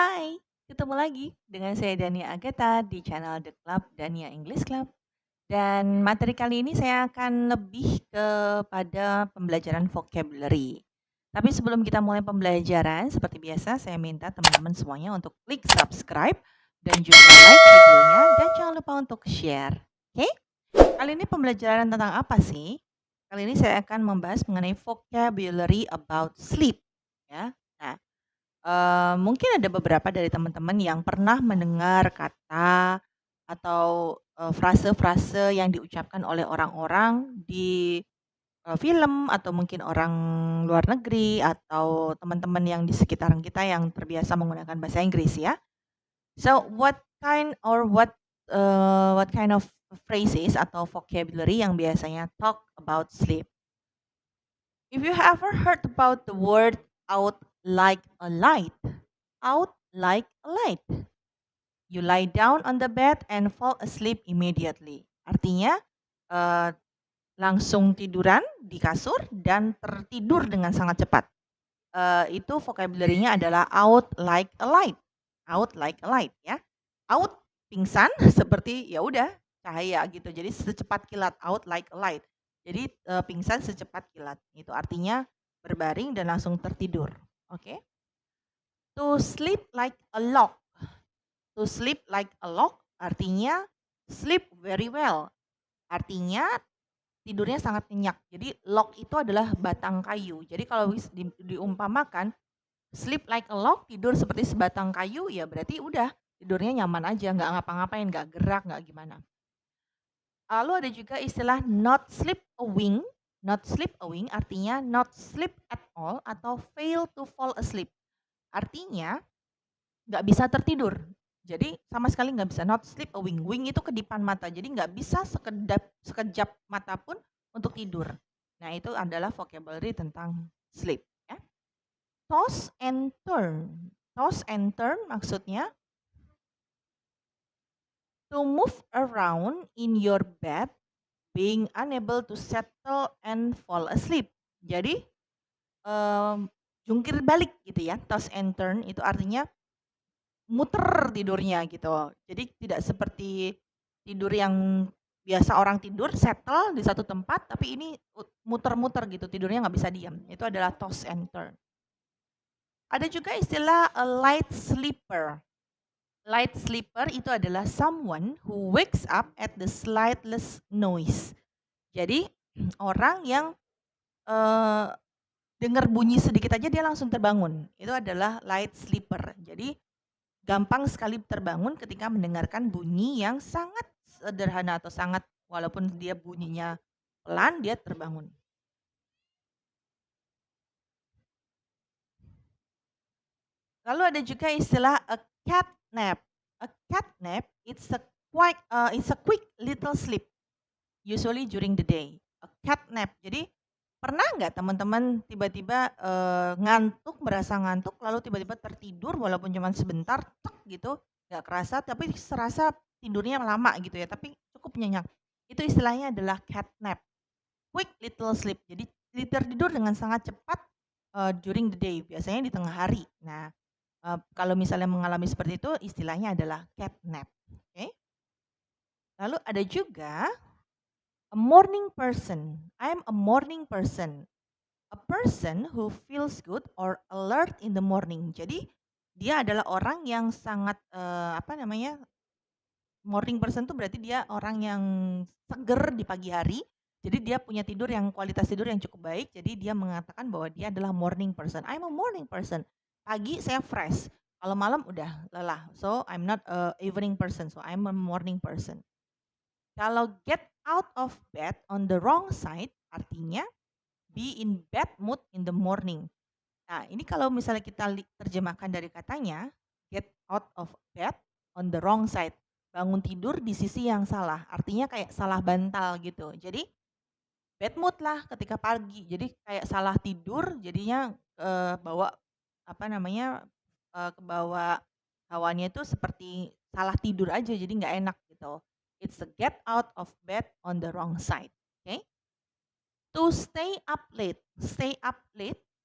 Hai, ketemu lagi dengan saya Dania Agatha di channel The Club Dania English Club. Dan materi kali ini saya akan lebih kepada pembelajaran vocabulary. Tapi sebelum kita mulai pembelajaran, seperti biasa saya minta teman-teman semuanya untuk klik subscribe dan juga like videonya dan jangan lupa untuk share. Oke? Kali ini pembelajaran tentang apa sih? Kali ini saya akan membahas mengenai vocabulary about sleep. Ya. Nah, mungkin ada beberapa dari teman-teman yang pernah mendengar kata atau, frase-frase yang diucapkan oleh orang-orang di, film atau mungkin orang luar negeri atau teman-teman yang di sekitaran kita yang terbiasa menggunakan bahasa Inggris ya. So what kind of phrases atau vocabulary yang biasanya talk about sleep? If you ever heard about the word out like a light, out like a light. You lie down on the bed and fall asleep immediately. Artinya eh, langsung tiduran di kasur dan tertidur dengan sangat cepat. Itu vocabulary-nya adalah out like a light. Out like a light ya. Out pingsan seperti ya udah cahaya gitu. Jadi secepat kilat, out like a light. Jadi pingsan secepat kilat. Itu artinya berbaring dan langsung tertidur. Oke. To sleep like a log. To sleep like a log artinya sleep very well. Artinya tidurnya sangat nyenyak. Jadi log itu adalah batang kayu. Jadi kalau diumpamakan sleep like a log, tidur seperti sebatang kayu, ya berarti udah tidurnya nyaman aja, nggak ngapa-ngapain, nggak gerak, nggak gimana. Lalu ada juga istilah not sleep a wink. Not sleep a wink artinya not sleep at all atau fail to fall asleep. Artinya nggak bisa tertidur. Jadi sama sekali nggak bisa, not sleep a wink. Wink itu kedipan mata, jadi nggak bisa sekejap mata pun untuk tidur. Nah itu adalah vocabulary tentang sleep. Ya. Toss and turn. Toss and turn maksudnya to move around in your bed, being unable to settle and fall asleep. Jadi jungkir balik gitu ya, toss and turn itu artinya muter tidurnya gitu. Jadi tidak seperti tidur yang biasa orang tidur settle di satu tempat, tapi ini muter-muter gitu, tidurnya nggak bisa diam. Itu adalah toss and turn. Ada juga istilah a light sleeper. Light sleeper itu adalah someone who wakes up at the slightest noise. Jadi orang yang dengar bunyi sedikit aja dia langsung terbangun. Itu adalah light sleeper. Jadi gampang sekali terbangun ketika mendengarkan bunyi yang sangat sederhana atau sangat walaupun dia bunyinya pelan, dia terbangun. Lalu ada juga istilah a cat nap. A cat nap it's a quick little sleep usually during the day. A cat nap. Jadi pernah nggak teman-teman tiba-tiba ngantuk, merasa ngantuk, lalu tiba-tiba tertidur walaupun cuma sebentar, tek gitu, nggak kerasa, tapi serasa tidurnya lama gitu ya, tapi cukup nyenyak. Itu istilahnya adalah cat nap, quick little sleep. Jadi tertidur dengan sangat cepat during the day, biasanya di tengah hari. Nah, kalau misalnya mengalami seperti itu, istilahnya adalah cat nap. Oke. Lalu ada juga a morning person. I'm a morning person. A person who feels good or alert in the morning. Jadi dia adalah orang yang sangat morning person tuh berarti dia orang yang seger di pagi hari. Jadi dia punya tidur yang kualitas tidur yang cukup baik. Jadi dia mengatakan bahwa dia adalah morning person. I'm a morning person. Pagi saya fresh. Kalau malam udah lelah. So I'm not a evening person. So I'm a morning person. Kalau get out of bed on the wrong side artinya be in bad mood in the morning. Nah, ini kalau misalnya kita terjemahkan dari katanya, get out of bed on the wrong side. Bangun tidur di sisi yang salah. Artinya kayak salah bantal gitu. Jadi bad mood lah ketika pagi. Jadi kayak salah tidur, jadinya bawa kebawa hawanya itu seperti salah tidur aja, jadi nggak enak gitu. It's a get out of bed on the wrong side. Okay? To stay up late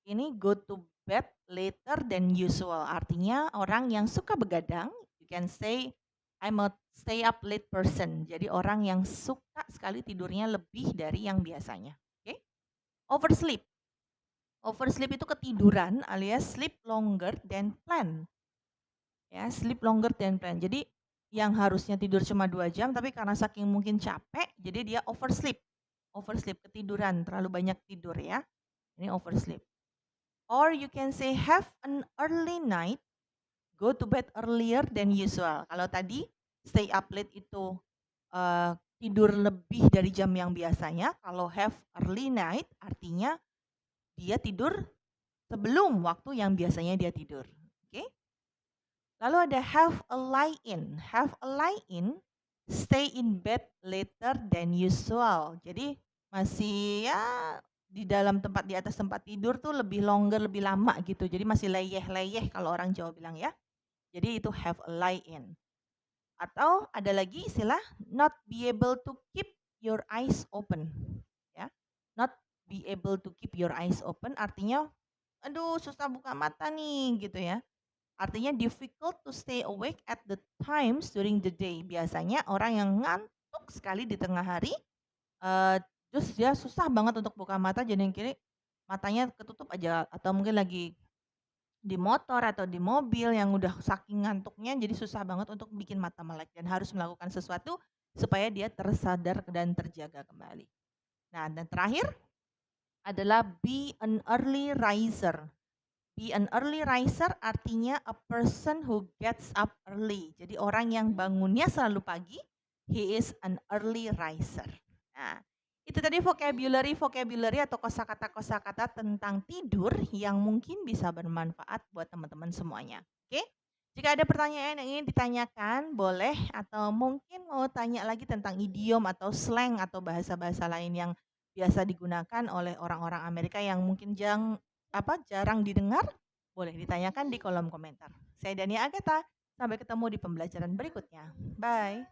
ini go to bed later than usual. Artinya orang yang suka begadang, you can say I'm a stay up late person. Jadi orang yang suka sekali tidurnya lebih dari yang biasanya. Oke? Oversleep. Oversleep itu ketiduran alias sleep longer than planned. Ya, sleep longer than planned. Jadi yang harusnya tidur cuma 2 jam tapi karena saking mungkin capek, jadi dia oversleep. Oversleep, ketiduran, terlalu banyak tidur ya. Ini oversleep. Or you can say have an early night, go to bed earlier than usual. Kalau tadi stay up late itu tidur lebih dari jam yang biasanya, kalau have early night artinya dia tidur sebelum waktu yang biasanya dia tidur. Oke? Lalu ada have a lie-in. Have a lie-in, stay in bed later than usual. Jadi masih ya di dalam tempat, di atas tempat tidur tuh lebih longer, lebih lama gitu. Jadi masih leyeh-leyeh kalau orang Jawa bilang ya. Jadi itu have a lie-in. Atau ada lagi istilah not be able to keep your eyes open. Ya. Not be able to keep your eyes open artinya aduh susah buka mata nih gitu ya. Artinya difficult to stay awake at the times during the day. Biasanya orang yang ngantuk sekali di tengah hari, terus dia susah banget untuk buka mata, jadi yang kiri matanya ketutup aja atau mungkin lagi di motor atau di mobil yang udah saking ngantuknya jadi susah banget untuk bikin mata melek dan harus melakukan sesuatu supaya dia tersadar dan terjaga kembali. Nah, dan terakhir adalah be an early riser. Be an early riser artinya a person who gets up early. Jadi orang yang bangunnya selalu pagi, he is an early riser. Nah, itu tadi vocabulary atau kosakata-kosakata tentang tidur yang mungkin bisa bermanfaat buat teman-teman semuanya. Oke? Jika ada pertanyaan yang ingin ditanyakan, boleh atau mungkin mau tanya lagi tentang idiom atau slang atau bahasa-bahasa lain yang biasa digunakan oleh orang-orang Amerika yang mungkin jarang didengar, boleh ditanyakan di kolom komentar. Saya Dania Agatha, sampai ketemu di pembelajaran berikutnya. Bye.